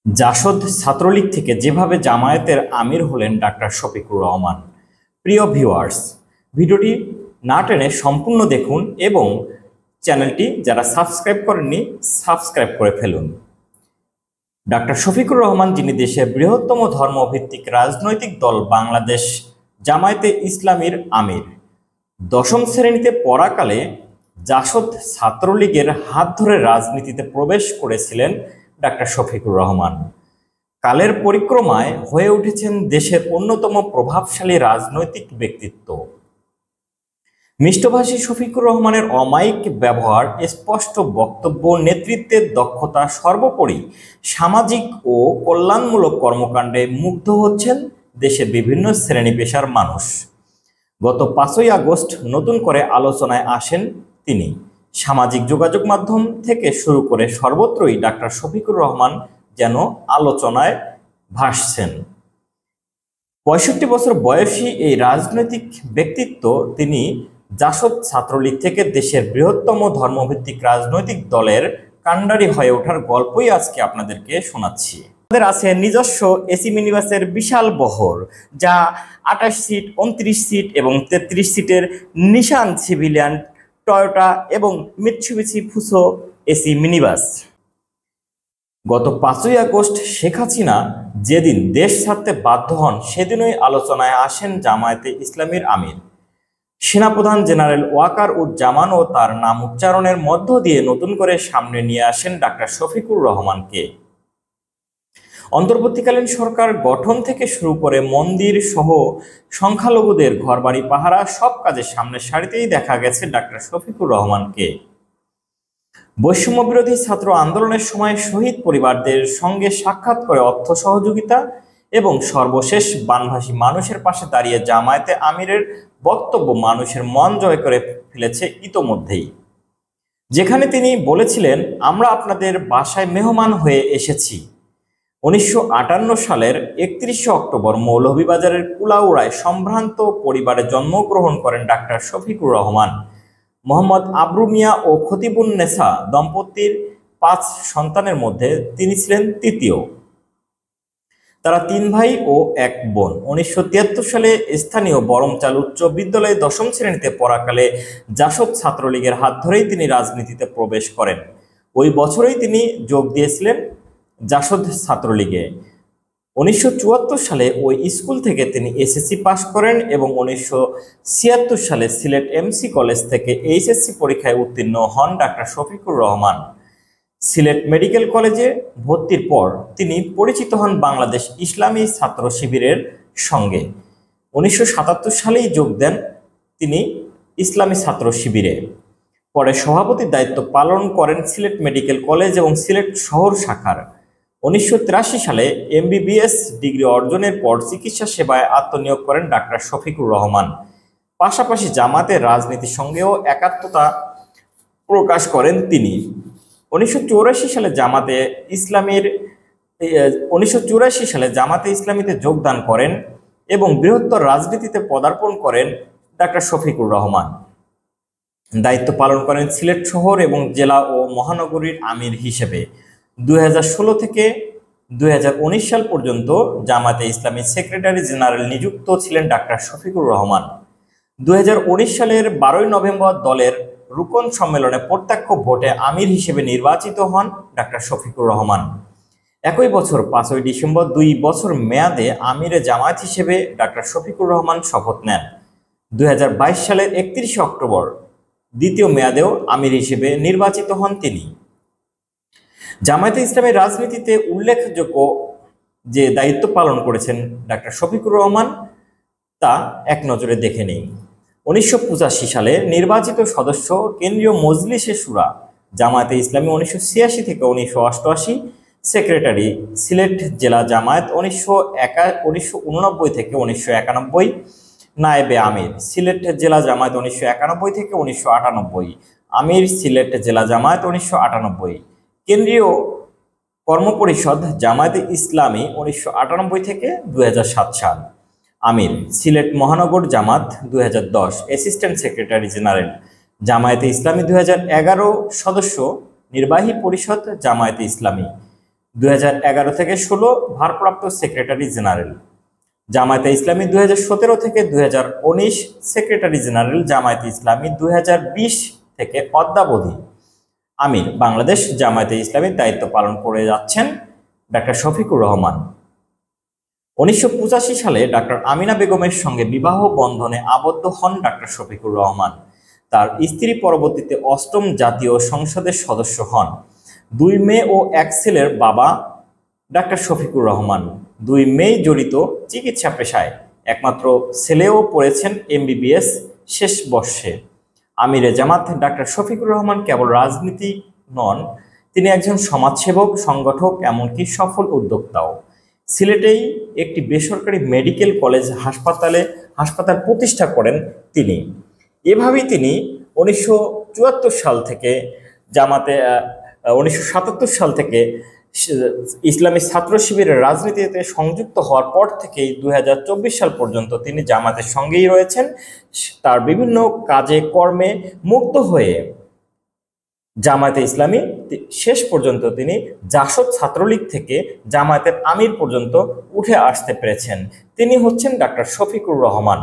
জাসদ ছাত্রলীগ থেকে যেভাবে জামায়াতের আমির হলেন ডাক্তার শফিকুর রহমান। প্রিয় ভিউয়ার্স, ভিডিওটি না টেনে সম্পূর্ণ দেখুন এবং চ্যানেলটি যারা সাবস্ক্রাইব করেননি সাবস্ক্রাইব করে ফেলুন। ডাক্তার শফিকুর রহমান, যিনি দেশের বৃহত্তম ধর্মভিত্তিক রাজনৈতিক দল বাংলাদেশ জামায়াতে ইসলামীর আমির, দশম শ্রেণীতে পড়াকালে জাসদ ছাত্রলীগের হাত ধরে রাজনীতিতে প্রবেশ করেছিলেন ডাক্তার শফিকুর রহমান। কালের পরিক্রমায় হয়ে উঠেছেন দেশের অন্যতম প্রভাবশালী রাজনৈতিক ব্যক্তিত্ব। মিষ্টভাষী শফিকুর রহমানের অমায়িক ব্যবহার, স্পষ্ট বক্তব্য, নেতৃত্বের দক্ষতা, সর্বোপরি সামাজিক ও কল্যাণমূলক কর্মকাণ্ডে মুগ্ধ হচ্ছেন দেশের বিভিন্ন শ্রেণী পেশার মানুষ। গত 5ই আগস্ট নতুন করে আলোচনায় আসেন তিনি। সামাজিক যোগাযোগ মাধ্যম থেকে শুরু করে সর্বত্রই ডাক্তার শফিকুর রহমান যেন আলোচনায় ভাসছেন। 65 বছর বয়সী এই রাজনৈতিক ব্যক্তিত্ব তিনি জাসদ ছাত্রলীগ থেকে দেশের বৃহত্তম ধর্মভিত্তিক রাজনৈতিক দলের কাণ্ডারি হয়ে ওঠার গল্পই আজকে আপনাদেরকে শোনাচ্ছি। আমাদের আছে নিজস্ব এসি মিনিবাসের বিশাল বহর, যা 28 সিট, 29 সিট এবং 33 সিটের নিশান সিভিলিয়ান, টয়োটা এবং মিৎসুবিশি ফুসো এসি মিনিবাস। গত 5ই আগস্ট শেখ হাসিনা যেদিন দেশ ছাড়তে বাধ্য হন, সেদিনই আলোচনায় আসেন জামায়াতে ইসলামীর আমির। সেনাপ্রধান জেনারেল ওয়াকার উজ্জামান ও তার নাম উচ্চারণের মধ্য দিয়ে নতুন করে সামনে নিয়ে আসেন ডাক্তার শফিকুর রহমানকে। অন্তর্বর্তীকালীন সরকার গঠন থেকে শুরু করে মন্দির সহ সংখ্যালঘুদের ঘরবাড়ি পাহারা সব কাজে সামনের সারিতেই দেখা গেছে ডাক্তার শফিকুর রহমানকে। বৈষম্য বিরোধী ছাত্র আন্দোলনের সময় শহীদ পরিবারদের সঙ্গে সাক্ষাৎ করে অর্থ সহযোগিতা এবং সর্বশেষ বানভাসী মানুষের পাশে দাঁড়িয়ে জামায়াতে আমিরের বক্তব্য মানুষের মন জয় করে ফেলেছে ইতোমধ্যেই। যেখানে তিনি বলেছিলেন, আমরা আপনাদের বাসায় মেহমান হয়ে এসেছি। 1958 সালের 31শে অক্টোবর মৌলভীবাজারের কুলাউড়ায় সম্ভ্রান্ত পরিবারে জন্মগ্রহণ করেন ডাক্তার শফিকুর রহমান। মোহাম্মদ আবরু মিয়া ও খতিবুন্নেসা দম্পতির 5 সন্তানের মধ্যে তিনি ছিলেন তৃতীয়। তারা 3 ভাই ও 1 বোন। 1973 সালে স্থানীয় বরমচাল উচ্চ বিদ্যালয়ে দশম শ্রেণীতে পড়াকালে জাসদ ছাত্রলীগের হাত ধরেই তিনি রাজনীতিতে প্রবেশ করেন। ওই বছরেই তিনি যোগ দিয়েছিলেন জাসদ ছাত্রলীগে। 1974 সালে ওই স্কুল থেকে তিনি এসএসসি পাশ করেন এবং 1976 সালে সিলেট এমসি কলেজ থেকে এইচএসসি পরীক্ষায় উত্তীর্ণ হন ডাক্তার শফিকুর রহমান। সিলেট মেডিকেল কলেজে ভর্তির পর তিনি পরিচিত হন বাংলাদেশ ইসলামী ছাত্র শিবিরের সঙ্গে। 1977 সালেই যোগ দেন তিনি ইসলামী ছাত্র শিবিরে। পরে সভাপতির দায়িত্ব পালন করেন সিলেট মেডিকেল কলেজ এবং সিলেট শহর শাখার। 1983 সালে এমবিবিএস ডিগ্রি অর্জনের পর চিকিৎসা সেবায় আত্মনিয়োগ করেন ডাক্তার শফিকুর রহমান। পাশাপাশি জামাতের রাজনীতির সঙ্গেও একাত্মতা প্রকাশ করেন তিনি। 1984 সালে জামাতে ইসলামীতে যোগদান করেন এবং বৃহত্তর রাজনীতিতে পদার্পণ করেন ডাক্তার শফিকুর রহমান। দায়িত্ব পালন করেন সিলেট শহর এবং জেলা ও মহানগরীর আমির হিসেবে। 2016 থেকে 2019 সাল পর্যন্ত জামায়াতে ইসলামীর সেক্রেটারি জেনারেল নিযুক্ত ছিলেন ডাক্তার শফিকুর রহমান। 2019 সালের 12ই নভেম্বর দলের রুকন সম্মেলনে প্রত্যক্ষ ভোটে আমির হিসেবে নির্বাচিত হন ডাক্তার শফিকুর রহমান। একই বছর 5ই ডিসেম্বর 2 বছর মেয়াদে আমিরে জামায়াত হিসেবে ডাক্তার শফিকুর রহমান শপথ নেন। 2022 সালের 31শে অক্টোবর দ্বিতীয় মেয়াদেও আমির হিসেবে নির্বাচিত হন তিনি। জামায়াতে ইসলামের রাজনীতিতে উল্লেখযোগ্য যে দায়িত্ব পালন করেছেন ডাক্তার শফিকুর রহমান, তা এক নজরে দেখে নেই। 1985 সালে নির্বাচিত সদস্য কেন্দ্রীয় মজলিসে শুরা, জামায়াতে ইসলামী 1986 থেকে 1988, সেক্রেটারি সিলেট জেলা জামায়াত 1989 থেকে 1991, নায়েবে আমির সিলেট জেলা জামায়াত 1991 থেকে 1998, আমির সিলেট জেলা জামায়াত 1998, কেন্দ্রীয় কর্মপরিষদ জামায়াতে ইসলামী 1998 থেকে 2007 সাল, আমির সিলেট মহানগর জামাত 2010, অ্যাসিস্ট্যান্ট সেক্রেটারি জেনারেল জামায়াতে ইসলামী 2011, সদস্য নির্বাহী পরিষদ জামায়াতে ইসলামী 2011 থেকে 16 ভারপ্রাপ্ত সেক্রেটারি জেনারেল। জামায়াতে ইসলামী 2017 থেকে 2019 সেক্রেটারি জেনারেল। জামায়াতে ইসলামী 2020 থেকে অদ্যাবধি আমির বাংলাদেশ জামায়াতে ইসলামীর দায়িত্ব পালন করে যাচ্ছেন ডাক্তার শফিকুর রহমান। 1985 সালে ডাক্তার আমিনা বেগমের সঙ্গে বিবাহ বন্ধনে আবদ্ধ হন ডাক্তার শফিকুর রহমান। তার স্ত্রী পরবর্তীতে 8ম জাতীয় সংসদের সদস্য হন। 2 মেয়ে ও 1 ছেলের বাবা ডাক্তার শফিকুর রহমান। 2 মেয়ে জড়িত চিকিৎসা পেশায়, একমাত্র ছেলেও পড়েছেন MBBS শেষ বর্ষে। আমিরে জামাত ডাক্তার শফিকুর রহমান কেবল রাজনীতি নন, তিনি একজন সমাজসেবক, সংগঠক, এমনকি সফল উদ্যোক্তাও। সিলেটেই একটি বেসরকারি মেডিকেল কলেজ হাসপাতাল প্রতিষ্ঠা করেন তিনি। এভাবেই তিনি 1974 সাল থেকে 1977 সাল থেকে ইসলামী ছাত্র শিবিরের রাজনীতিতে সংযুক্ত হওয়ার পর থেকেই 2024 সাল পর্যন্ত তিনি জামাতের সঙ্গেই রয়েছেন। তার বিভিন্ন কাজে কর্মে মুগ্ধ হয়ে জামায়াতে ইসলামী শেষ পর্যন্ত তিনি জাসদ ছাত্রলীগ থেকে জামায়াতের আমির পর্যন্ত উঠে আসতে পেরেছেন। তিনি হচ্ছেন ডাক্তার শফিকুর রহমান।